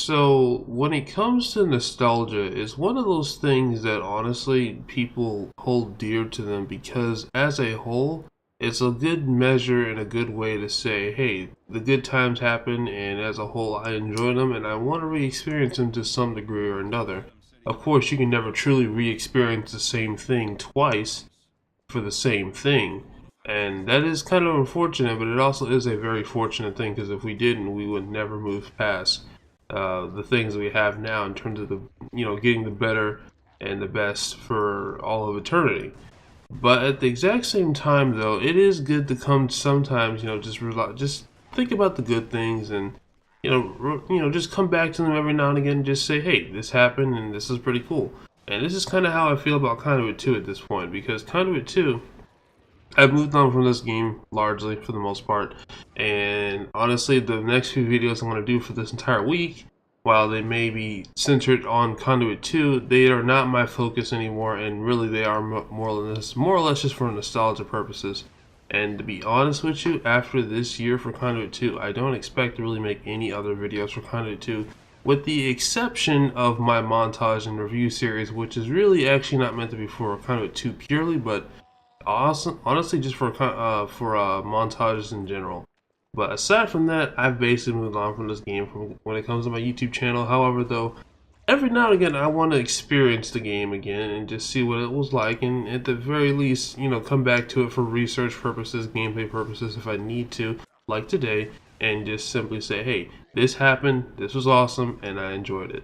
So when it comes to nostalgia, it's one of those things that honestly people hold dear to them because as a whole, it's a good measure and a good way to say, hey, the good times happen and as a whole I enjoy them and I want to re-experience them to some degree or another. Of course, you can never truly re-experience the same thing twice for the same thing. And that is kind of unfortunate, but it also is a very fortunate thing because if we didn't, we would never move past the things we have now in terms of the getting the better and the best for all of eternity. But at the exact same time, though, it is good to come sometimes, just think about the good things and just come back to them every now and again and just say, hey, this happened and this is pretty cool. And this is kind of how I feel about Conduit 2 at this point because Conduit 2, I've moved on from this game largely for the most part, and honestly the next few videos I'm going to do for this entire week, while they may be centered on Conduit 2, they are not my focus anymore, and really they are more or less just for nostalgia purposes. And to be honest with you, after this year for Conduit 2, I don't expect to really make any other videos for Conduit 2, with the exception of my montage and review series, which is really actually not meant to be for Conduit 2 purely, but awesome, honestly, just for montages in general. But aside from that, I've basically moved on from this game from when it comes to my YouTube channel. However, though, every now and again, I want to experience the game again and just see what it was like, and at the very least, come back to it for research purposes, gameplay purposes, if I need to, like today, and just simply say, hey, this happened, this was awesome, and I enjoyed it.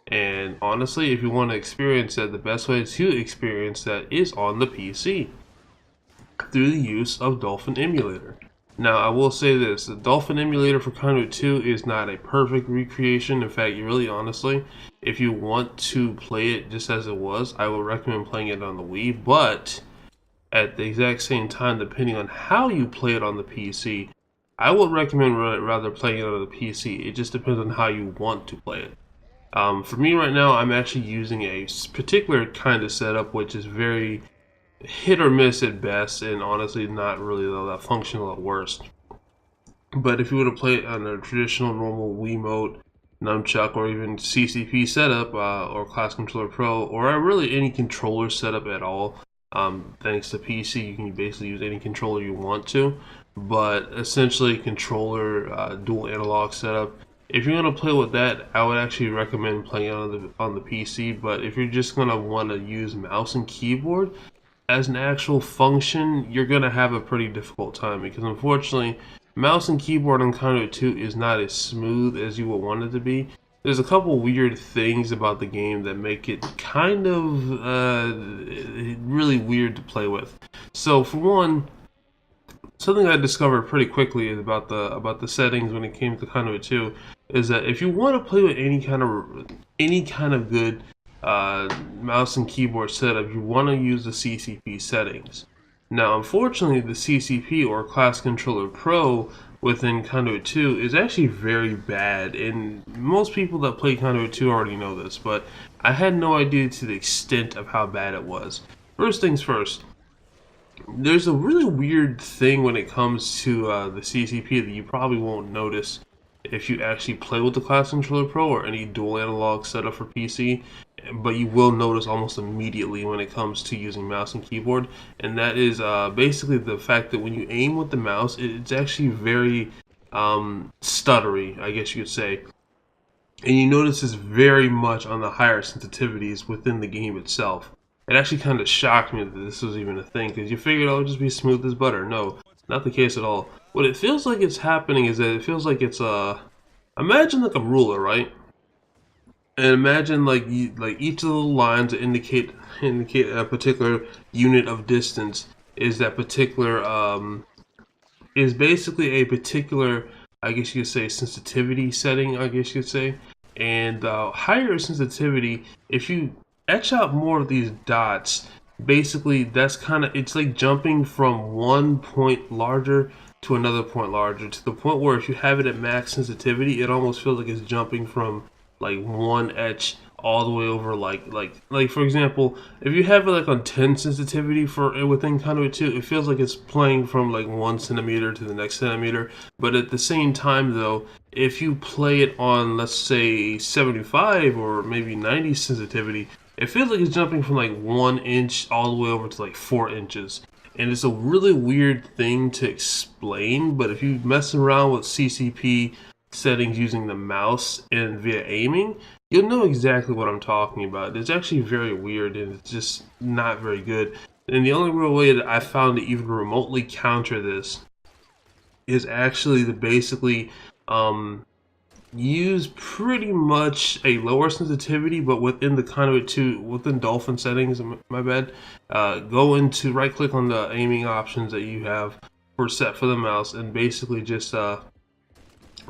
And honestly, if you want to experience that, the best way to experience that is on the PC through the use of Dolphin Emulator. Now, I will say this, the Dolphin Emulator for Conduit 2 is not a perfect recreation. In fact, really honestly, if you want to play it just as it was, I would recommend playing it on the Wii, but at the exact same time, depending on how you play it on the PC, I would recommend rather playing it on the PC. It just depends on how you want to play it. For me right now, I'm actually using a particular kind of setup, which is very hit or miss at best, and honestly not really that functional at worst. But if you were to play it on a traditional normal Wiimote, nunchuck, or even CCP setup, or Class Controller Pro, or really any controller setup at all, thanks to PC, you can basically use any controller you want to. But essentially, controller, dual analog setup. If you're gonna play with that, I would actually recommend playing on the PC. But if you're just gonna want to use mouse and keyboard as an actual function, you're going to have a pretty difficult time because unfortunately, mouse and keyboard on Conduit 2 is not as smooth as you would want it to be. There's a couple weird things about the game that make it kind of really weird to play with. So for one, something I discovered pretty quickly about the settings when it came to Conduit 2 is that if you want to play with any kind of good mouse and keyboard setup, you want to use the CCP settings. Now, unfortunately, the CCP or Class Controller Pro within Conduit 2 is actually very bad, and most people that play Conduit 2 already know this, but I had no idea to the extent of how bad it was. First things first, there's a really weird thing when it comes to the CCP that you probably won't notice if you actually play with the Class Controller Pro or any dual analog setup for PC, but you will notice almost immediately when it comes to using mouse and keyboard, and that is basically the fact that when you aim with the mouse, it's actually very stuttery, I guess you could say, and you notice it's very much on the higher sensitivities within the game itself. It actually kind of shocked me that this was even a thing, because you figured, oh, it'll just be smooth as butter. No, not the case at all. What it feels like it's happening is that it feels like it's imagine like a ruler, right? And imagine like each of the little lines that indicate a particular unit of distance is that particular is basically a particular, I guess you could say, sensitivity setting, I guess you could say. And higher sensitivity, if you etch out more of these dots, basically that's it's like jumping from one point larger to another point larger, to the point where if you have it at max sensitivity, it almost feels like it's jumping from like one etch all the way over, like for example, if you have it like on 10 sensitivity for within Conduit 2, it feels like it's playing from like 1 centimeter to the next centimeter. But at the same time though, if you play it on, let's say, 75 or maybe 90 sensitivity, it feels like it's jumping from like 1 inch all the way over to like 4 inches. And it's a really weird thing to explain, but if you mess around with CCP settings using the mouse and via aiming, you'll know exactly what I'm talking about. It's actually very weird and it's just not very good. And the only real way that I found to even remotely counter this is actually to basically um, use pretty much a lower sensitivity, but within the Conduit 2, within Dolphin settings, my bad, go into right click on the aiming options that you have for set for the mouse and basically just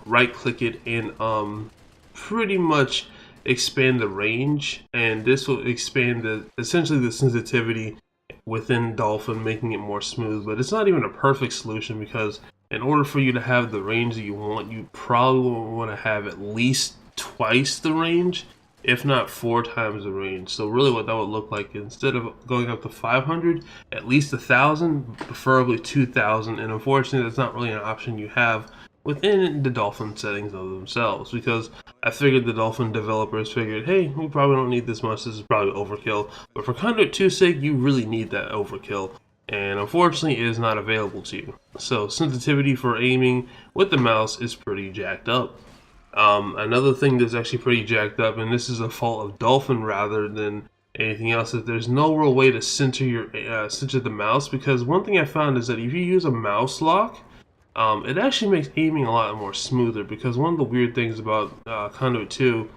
right click it and pretty much expand the range, and this will expand essentially the sensitivity within Dolphin, making it more smooth. But it's not even a perfect solution, because in order for you to have the range that you want, you probably will want to have at least twice the range, if not 4 times the range. So really what that would look like, instead of going up to 500, at least 1,000, preferably 2,000. And unfortunately that's not really an option you have within the Dolphin settings of themselves, because I figured the Dolphin developers figured, hey, we probably don't need this much, this is probably overkill. But for Conduit 2's sake, you really need that overkill, and unfortunately it is not available to you. So sensitivity for aiming with the mouse is pretty jacked up. Another thing that's actually pretty jacked up, and this is a fault of Dolphin rather than anything else, is there's no real way to center the mouse, because one thing I found is that if you use a mouse lock, it actually makes aiming a lot more smoother, because one of the weird things about Conduit 2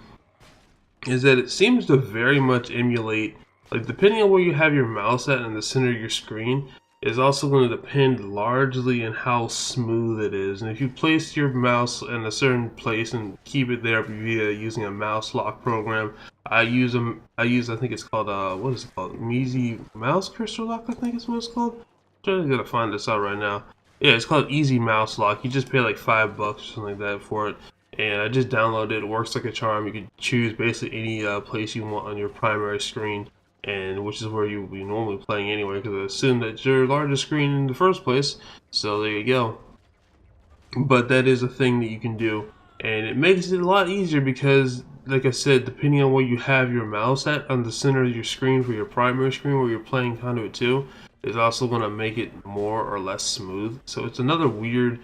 is that it seems to very much emulate, like depending on where you have your mouse at in the center of your screen, is also going to depend largely on how smooth it is. And if you place your mouse in a certain place and keep it there via using a mouse lock program, I use I think it's called what is it called? Easy Mouse Cursor Lock, I think is what it's called. I'm trying to find this out right now. Yeah, it's called Easy Mouse Lock. You just pay like $5 or something like that for it. And I just downloaded it. It works like a charm. You can choose basically any place you want on your primary screen, and which is where you would be normally playing anyway, because I assume that's your largest screen in the first place. So there you go. But that is a thing that you can do, and it makes it a lot easier because, like I said, depending on where you have your mouse at on the center of your screen for your primary screen where you're playing Conduit 2, is also going to make it more or less smooth. So it's another weird,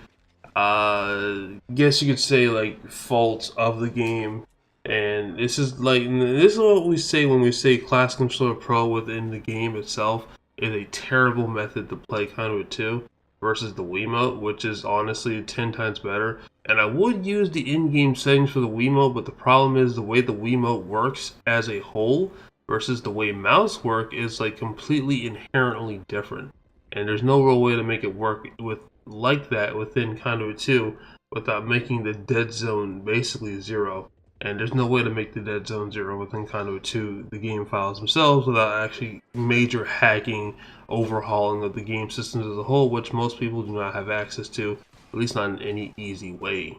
guess you could say, like, fault of the game. And this is what we say when we say Class Controller Pro within the game itself is a terrible method to play Conduit 2 versus the Wiimote, which is honestly 10 times better. And I would use the in-game settings for the Wiimote, but the problem is the way the Wiimote works as a whole versus the way mouse work is like completely inherently different. And there's no real way to make it work with like that within Conduit 2 without making the dead zone basically zero. And there's no way to make the dead zone zero within Conduit 2, the game files themselves, without actually major hacking, overhauling of the game systems as a whole, which most people do not have access to, at least not in any easy way.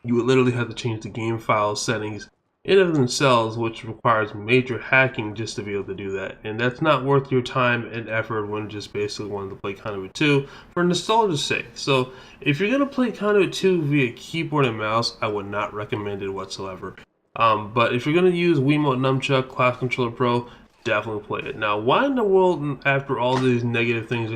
You would literally have to change the game file settings in of themselves, which requires major hacking just to be able to do that. And that's not worth your time and effort when just basically wanting to play Conduit 2 for nostalgia's sake. So if you're going to play Conduit 2 via keyboard and mouse, I would not recommend it whatsoever. But if you're going to use Wiimote Nunchuck, Class Controller Pro, definitely play it. Now, why in the world, after all these negative things,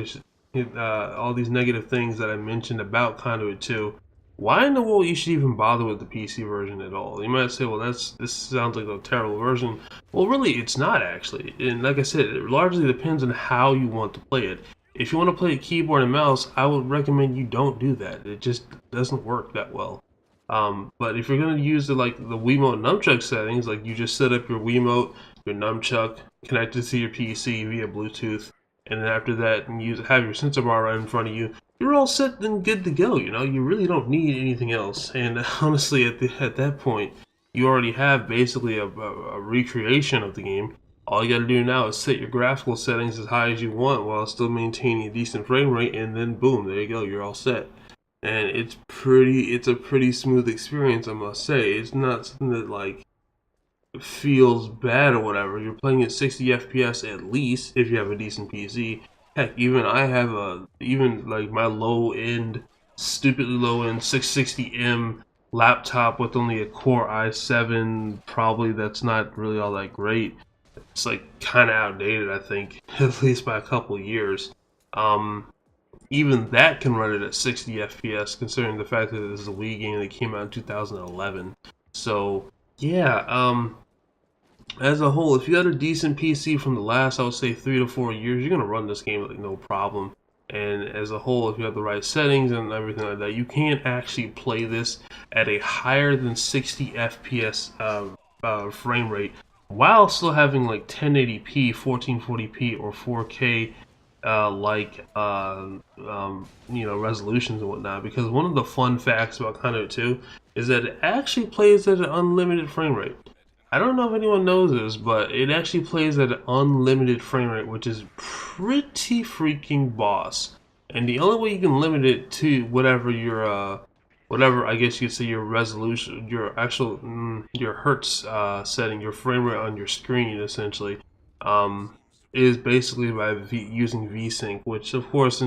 that I mentioned about Conduit 2, why in the world you should even bother with the PC version at all? You might say, well, this sounds like a terrible version. Well, really, it's not actually. And like I said, it largely depends on how you want to play it. If you want to play keyboard and mouse, I would recommend you don't do that. It just doesn't work that well. But if you're going to use the Wiimote Nunchuck settings, like you just set up your Wiimote, your Nunchuck, connect it to your PC via Bluetooth, and then after that, have your sensor bar right in front of you, you're all set and good to go. You really don't need anything else. And honestly, at that point, you already have basically a recreation of the game. All you got to do now is set your graphical settings as high as you want while still maintaining a decent frame rate, and then boom, there you go, you're all set. And it's a pretty smooth experience, I must say. It's not something that like feels bad or whatever. You're playing at 60 FPS at least if you have a decent PC. Heck, even I have even like my low end stupidly low-end 660M laptop with only a Core i7. Probably that's not really all that great. It's like kind of outdated, I think, at least by a couple of years. Even that can run it at 60 FPS, considering the fact that this is a Wii game that came out in 2011. So yeah, as a whole, if you got a decent PC from the last, I would say 3 to 4 years, you're gonna run this game like no problem. And as a whole, if you have the right settings and everything like that, you can actually play this at a higher than 60 FPS frame rate while still having like 1080p, 1440p, or 4K resolutions and whatnot. Because one of the fun facts about Conduit 2 is that it actually plays at an unlimited frame rate. I don't know if anyone knows this, but it actually plays at an unlimited frame rate, which is pretty freaking boss. And the only way you can limit it to whatever I guess you'd say your resolution, your actual your hertz setting, your frame rate on your screen, essentially, is basically by using VSync, which of course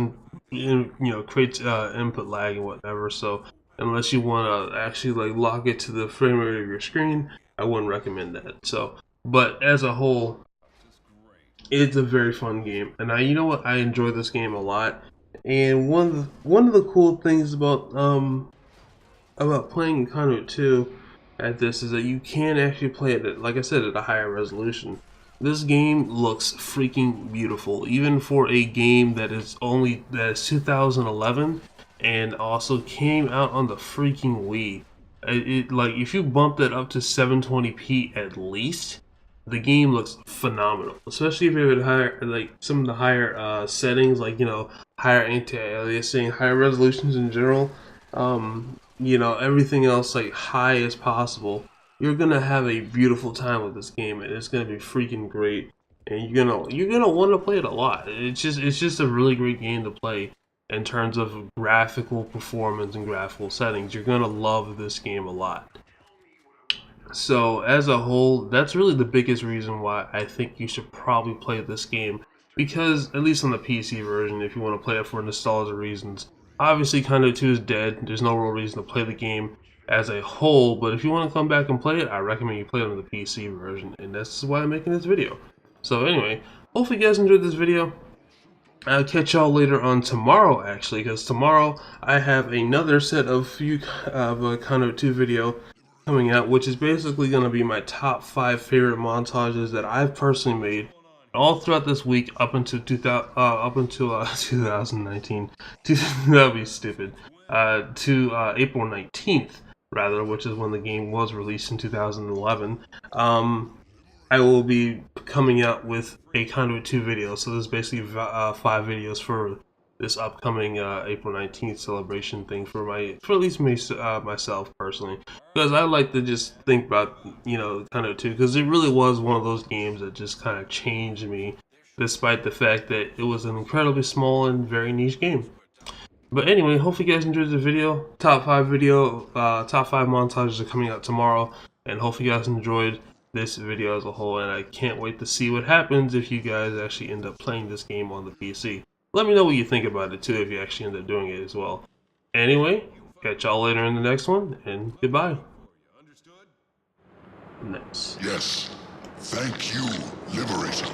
creates input lag and whatever. So unless you want to actually like lock it to the frame rate of your screen, I wouldn't recommend that. So, but as a whole, it's a very fun game, and you know what, I enjoy this game a lot. And one of the cool things about playing Conduit 2 at this is that you can actually play it at, like I said, at a higher resolution. This game looks freaking beautiful, even for a game that is 2011 and also came out on the freaking Wii. Like if you bump that up to 720p at least, the game looks phenomenal. Especially if you have it higher, like some of the higher settings, like higher anti-aliasing, higher resolutions in general. Everything else like high as possible. You're gonna have a beautiful time with this game, and it's gonna be freaking great. And you're gonna want to play it a lot. It's just a really great game to play in terms of graphical performance and graphical settings. You're gonna love this game a lot. So as a whole, that's really the biggest reason why I think you should probably play this game. Because, at least on the PC version, if you want to play it for nostalgia reasons, obviously Conduit 2 is dead. There's no real reason to play the game as a whole, but if you want to come back and play it, I recommend you play it on the PC version, and that's why I'm making this video. So anyway, hopefully you guys enjoyed this video. I'll catch y'all later on tomorrow, actually, because tomorrow I have another set of Conduit 2 video coming out, which is basically going to be my top 5 favorite montages that I've personally made all throughout this week up until 2019. That'd be stupid. To April 19th, rather, which is when the game was released in 2011. I will be coming out with a Conduit 2 video. So this is basically 5 videos for this upcoming April 19th celebration thing for at least me, myself personally, because I like to just think about Conduit 2, because it really was one of those games that just kind of changed me, despite the fact that it was an incredibly small and very niche game. But anyway, hopefully you guys enjoyed the video. Top 5 montages are coming out tomorrow, and hopefully you guys enjoyed this video as a whole, and I can't wait to see what happens if you guys actually end up playing this game on the PC. Let me know what you think about it too if you actually end up doing it as well. Anyway, catch y'all later in the next one, and goodbye. Nice. Yes. Thank you, Liberator.